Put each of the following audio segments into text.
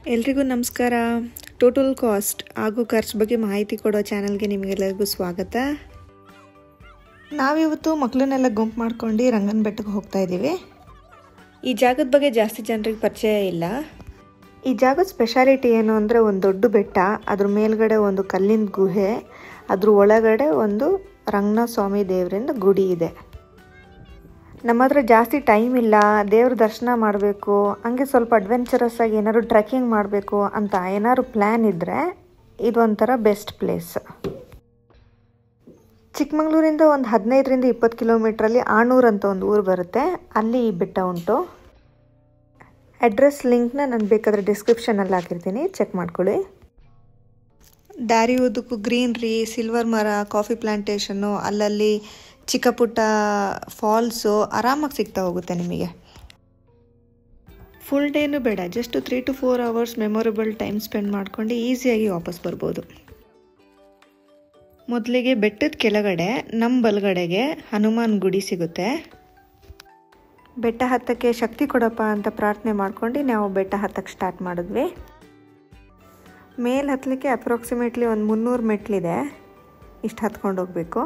ಎಲ್ರಿಗೂ ನಮಸ್ಕಾರ. Total cost ಹಾಗೂ ಖರ್ಚು ಬಗ್ಗೆ ಮಾಹಿತಿ ಕೊಡೋ ಚಾನಲ್ಗೆ ನಿಮಗೆಲ್ಲರಿಗೂ ಸ್ವಾಗತ. ನಾವಿವತ್ತು ಮಕ್ಕಳನ್ನೆಲ್ಲ ಗುಂಪು ಮಾಡ್ಕೊಂಡು ರಂಗನ ಬೆಟ್ಟಕ್ಕೆ ಹೋಗ್ತಾ ಇದ್ದೀವಿ. ಈ ಜಾಗದ ಬಗ್ಗೆ ಜಾಸ್ತಿ ಜನರಿಗೆ ಪರಿಚಯ ಇಲ್ಲ. ಈ ಜಾಗದ ಸ್ಪೆಷಾಲಿಟಿ ಏನು ಅಂದರೆ ಒಂದು ದೊಡ್ಡ ಬೆಟ್ಟ, ಅದ್ರ ಮೇಲ್ಗಡೆ ಒಂದು ಕಲ್ಲಿನ ಗುಹೆ, ಅದ್ರ ಒಳಗಡೆ ಒಂದು ರಂಗನಾಥ ಸ್ವಾಮಿ ದೇವರಿಂದ ಗುಡಿ ಇದೆ. ನಮ್ಮ ಹತ್ರ ಜಾಸ್ತಿ ಟೈಮ್ ಇಲ್ಲ, ದೇವ್ರ ದರ್ಶನ ಮಾಡಬೇಕು, ಹಂಗೆ ಸ್ವಲ್ಪ ಅಡ್ವೆಂಚರಸ್ ಆಗಿ ಏನಾದ್ರು ಟ್ರೆಕ್ಕಿಂಗ್ ಮಾಡಬೇಕು ಅಂತ ಏನಾದ್ರು ಪ್ಲ್ಯಾನ್ ಇದ್ದರೆ ಇದೊಂಥರ ಬೆಸ್ಟ್ ಪ್ಲೇಸ್. ಚಿಕ್ಕಮಗಳೂರಿಂದ ಒಂದು 15-20 ಕಿಲೋಮೀಟ್ರಲ್ಲಿ ಆಣೂರು ಅಂತ ಒಂದು ಊರು ಬರುತ್ತೆ, ಅಲ್ಲಿ ಈ ಬೆಟ್ಟ ಉಂಟು. ಅಡ್ರೆಸ್ ಲಿಂಕ್ನ ನಾನು ಬೇಕಾದರೆ ಡಿಸ್ಕ್ರಿಪ್ಷನಲ್ಲಿ ಹಾಕಿರ್ತೀನಿ, ಚೆಕ್ ಮಾಡ್ಕೊಳ್ಳಿ. ದಾರಿ ಉದ್ದಕ್ಕೂ ಗ್ರೀನ್ರಿ, ಸಿಲ್ವರ್ ಮರ, ಕಾಫಿ ಪ್ಲಾಂಟೇಶನ್ನು, ಅಲ್ಲಲ್ಲಿ ಚಿಕ್ಕ ಪುಟ್ಟ ಫಾಲ್ಸು ಆರಾಮಾಗಿ ಸಿಗ್ತಾ ಹೋಗುತ್ತೆ ನಿಮಗೆ. ಫುಲ್ ಡೇನೂ ಬೇಡ, just 3 to 4 hours memorable time spend ಮಾಡ್ಕೊಂಡು ಈಸಿಯಾಗಿ ವಾಪಸ್ ಬರ್ಬೋದು. ಮೊದಲಿಗೆ ಬೆಟ್ಟದ ಕೆಳಗಡೆ ನಮ್ಮ ಬಲಗಡೆಗೆ ಹನುಮಾನ್ ಗುಡಿ ಸಿಗುತ್ತೆ. ಬೆಟ್ಟ ಹತ್ತಕ್ಕೆ ಶಕ್ತಿ ಕೊಡಪ್ಪ ಅಂತ ಪ್ರಾರ್ಥನೆ ಮಾಡ್ಕೊಂಡು ನಾವು ಬೆಟ್ಟ ಹತ್ತಕ್ಕೆ ಸ್ಟಾರ್ಟ್ ಮಾಡಿದ್ವಿ. ಮೇಲೆ ಹತ್ತಲಿಕ್ಕೆ ಅಪ್ರಾಕ್ಸಿಮೇಟ್ಲಿ ಒಂದು 300 ಮೆಟ್ಲಿದೆ, ಇಷ್ಟು ಹತ್ಕೊಂಡು ಹೋಗಬೇಕು.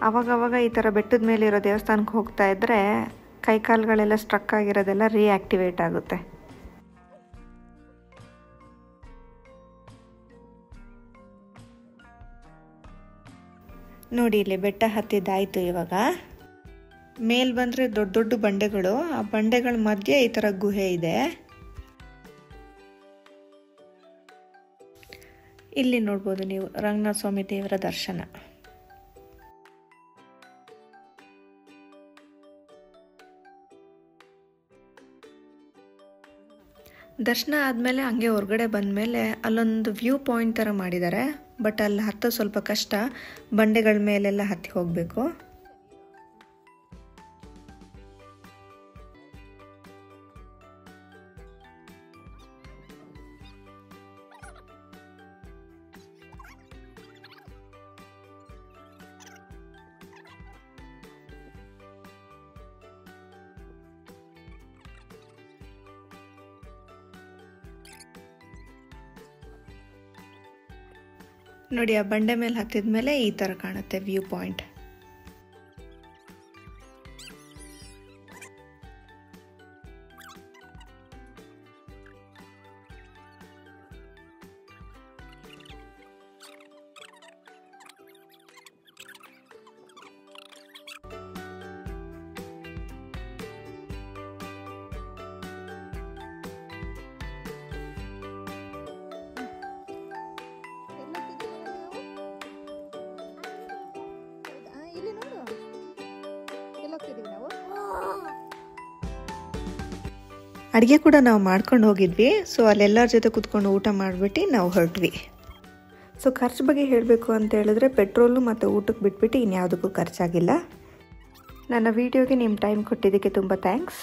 ಆವಾಗವಾಗ ಈ ಥರ ಬೆಟ್ಟದ ಮೇಲೆ ಇರೋ ದೇವಸ್ಥಾನಕ್ಕೆ ಹೋಗ್ತಾ ಇದ್ದರೆ ಕೈಕಾಲುಗಳೆಲ್ಲ ಸ್ಟ್ರಕ್ ಆಗಿರೋದೆಲ್ಲ ರೀಆಕ್ಟಿವೇಟ್ ಆಗುತ್ತೆ. ನೋಡಿ, ಇಲ್ಲಿ ಬೆಟ್ಟ ಹತ್ತಿದ್ದಾಯಿತು. ಇವಾಗ ಮೇಲ್ ಬಂದರೆ ದೊಡ್ಡ ದೊಡ್ಡ ಬಂಡೆಗಳು, ಆ ಬಂಡೆಗಳ ಮಧ್ಯೆ ಈ ಥರ ಗುಹೆ ಇದೆ. ಇಲ್ಲಿ ನೋಡ್ಬೋದು ನೀವು ರಂಗನಾಥ ಸ್ವಾಮಿ ದೇವರ ದರ್ಶನ. ದರ್ಶನ ಆದಮೇಲೆ ಹಂಗೆ ಹೊರಗಡೆ ಬಂದಮೇಲೆ ಅಲ್ಲೊಂದು ವ್ಯೂ ಪಾಯಿಂಟ್ ಥರ ಮಾಡಿದ್ದಾರೆ, ಬಟ್ ಅಲ್ಲಿ ಹತ್ತೋ ಸ್ವಲ್ಪ ಕಷ್ಟ, ಬಂಡೆಗಳ ಮೇಲೆಲ್ಲ ಹತ್ತಿ ಹೋಗಬೇಕು. ನೋಡಿ, ಆ ಬಂಡೆ ಮೇಲೆ ಹತ್ತಿದ ಮೇಲೆ ಈ ಥರ ಕಾಣುತ್ತೆ ವ್ಯೂ ಪಾಯಿಂಟ್. ಅಡುಗೆ ಕೂಡ ನಾವು ಮಾಡ್ಕೊಂಡು ಹೋಗಿದ್ವಿ. ಸೊ ಅಲ್ಲೆಲ್ಲರ ಜೊತೆ ಕೂತ್ಕೊಂಡು ಊಟ ಮಾಡಿಬಿಟ್ಟು ನಾವು ಹೊರಟ್ವಿ. ಸೊ ಖರ್ಚು ಬಗ್ಗೆ ಹೇಳಬೇಕು ಅಂತ ಹೇಳಿದ್ರೆ ಪೆಟ್ರೋಲು ಮತ್ತು ಊಟಕ್ಕೆ ಬಿಟ್ಬಿಟ್ಟು ಇನ್ಯಾವುದಕ್ಕೂ ಖರ್ಚಾಗಿಲ್ಲ. ನನ್ನ ವೀಡಿಯೋಗೆ ನಿಮ್ಮ ಟೈಮ್ ಕೊಟ್ಟಿದ್ದಕ್ಕೆ ತುಂಬ ಥ್ಯಾಂಕ್ಸ್.